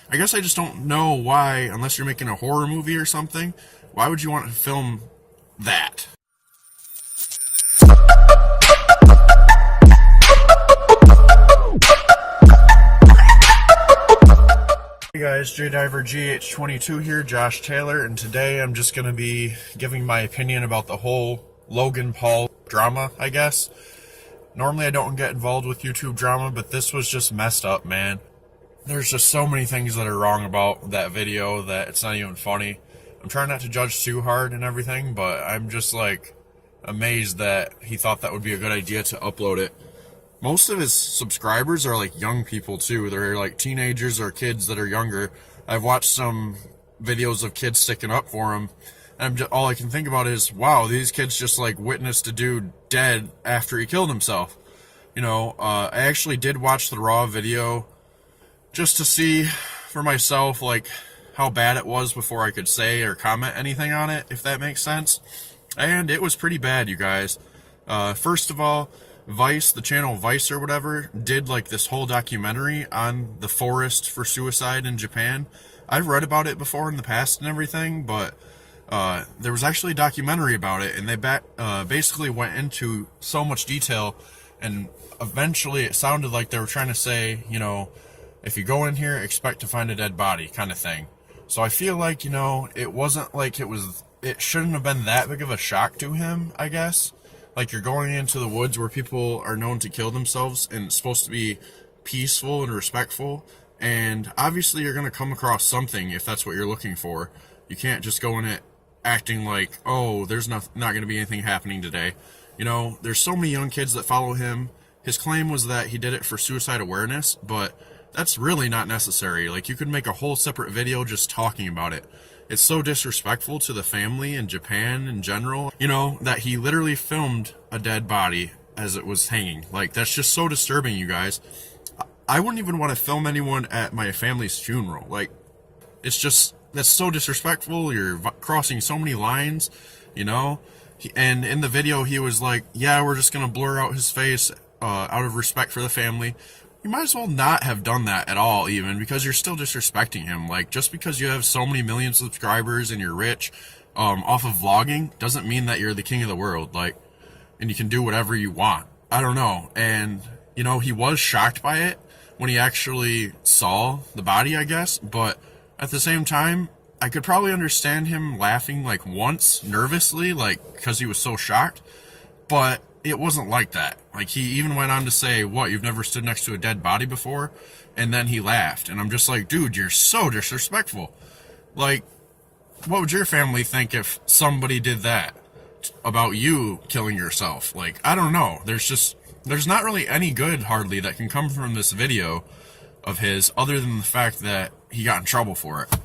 I guess I just don't know why, unless you're making a horror movie or something, why would you want to film that? Hey guys, JDiverGH22 here, Josh Taylor, and today I'm just going to be giving my opinion about the whole Logan Paul drama, I guess. Normally I don't get involved with YouTube drama, but this was just messed up, man. There's just so many things that are wrong about that video that it's not even funny. I'm trying not to judge too hard and everything, but I'm just like amazed that he thought that would be a good idea to upload it. Most of his subscribers are like young people too. They're like teenagers or kids that are younger. I've watched some videos of kids sticking up for him, and all I can think about is, wow, these kids just like witnessed a dude dead after he killed himself. I actually did watch the raw video just to see for myself like how bad it was before I could say or comment anything on it, if that makes sense. And it was pretty bad, you guys. First of all, Vice, the channel Vice or whatever, did like this whole documentary on the forest for suicide in Japan. I've read about it before in the past and everything, but there was actually a documentary about it, and they basically went into so much detail, and eventually it sounded like they were trying to say, if you go in here, expect to find a dead body kind of thing. So I feel like, it wasn't like it shouldn't have been that big of a shock to him, I guess. Like, you're going into the woods where people are known to kill themselves, and it's supposed to be peaceful and respectful, and obviously you're going to come across something if that's what you're looking for. You can't just go in it acting like, oh, there's not going to be anything happening today. There's so many young kids that follow him. His claim was that he did it for suicide awareness, but that's really not necessary. Like, you could make a whole separate video just talking about it. It's so disrespectful to the family in Japan in general, that he literally filmed a dead body as it was hanging. Like, that's just so disturbing, you guys. I wouldn't even want to film anyone at my family's funeral. Like, that's so disrespectful. You're crossing so many lines, And in the video, he was like, yeah, we're just going to blur out his face out of respect for the family. You might as well not have done that at all, even, because you're still disrespecting him. Like, just because you have so many million subscribers and you're rich off of vlogging doesn't mean that you're the king of the world. Like, and you can do whatever you want. I don't know. And, he was shocked by it when he actually saw the body, I guess. But at the same time, I could probably understand him laughing, like, once, nervously, like, because he was so shocked. But it wasn't like that. Like, he even went on to say, what, you've never stood next to a dead body before? And then he laughed. And I'm just like, dude, you're so disrespectful. Like, what would your family think if somebody did that about you killing yourself? Like, I don't know. There's not really any good, hardly, that can come from this video of his, other than the fact that he got in trouble for it.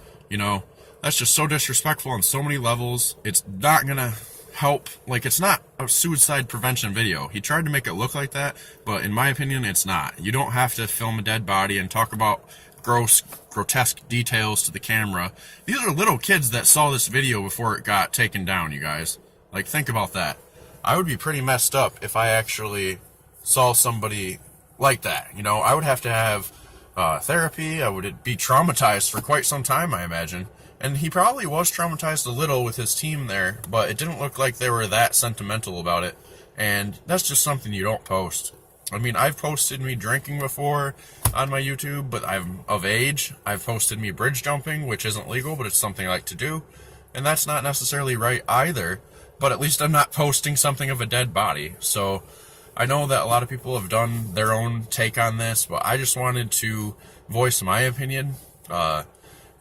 That's just so disrespectful on so many levels. It's not gonna help. Like, it's not a suicide prevention video. He tried to make it look like that, but in my opinion, it's not. You don't have to film a dead body and talk about grotesque details to the camera. These are little kids that saw this video before it got taken down, you guys. Like, think about that. I would be pretty messed up if I actually saw somebody like that. I would have to have therapy. I would be traumatized for quite some time, I imagine. And he probably was traumatized a little with his team there, but it didn't look like they were that sentimental about it. And that's just something you don't post. I mean, I've posted me drinking before on my YouTube, but I'm of age. I've posted me bridge jumping, which isn't legal, but it's something I like to do. And that's not necessarily right either, but at least I'm not posting something of a dead body. So I know that a lot of people have done their own take on this, but I just wanted to voice my opinion.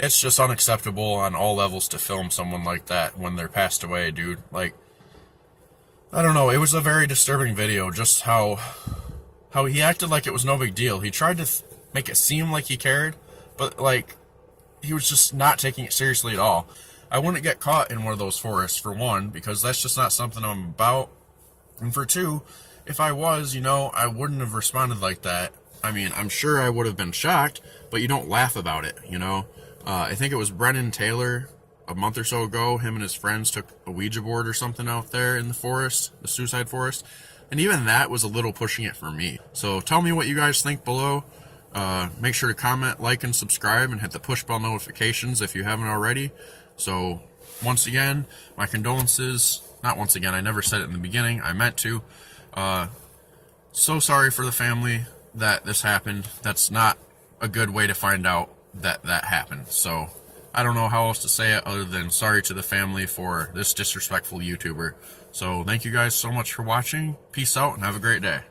It's just unacceptable on all levels to film someone like that when they're passed away, dude. Like, I don't know. It was a very disturbing video, just how he acted like it was no big deal. He tried to make it seem like he cared, but, like, he was just not taking it seriously at all. I wouldn't get caught in one of those forests, for one, because that's just not something I'm about. And for two, if I was, I wouldn't have responded like that. I mean, I'm sure I would have been shocked, but you don't laugh about it, I think it was Brennan Taylor a month or so ago. Him and his friends took a Ouija board or something out there in the forest, the suicide forest. And even that was a little pushing it for me. So tell me what you guys think below. Make sure to comment, like, and subscribe, and hit the push bell notifications if you haven't already. So, once again, my condolences. Not once again, I never said it in the beginning. I meant to. So sorry for the family that this happened. That's not a good way to find out that that happened. So, I don't know how else to say it other than sorry to the family for this disrespectful YouTuber. So, thank you guys so much for watching. Peace out and have a great day.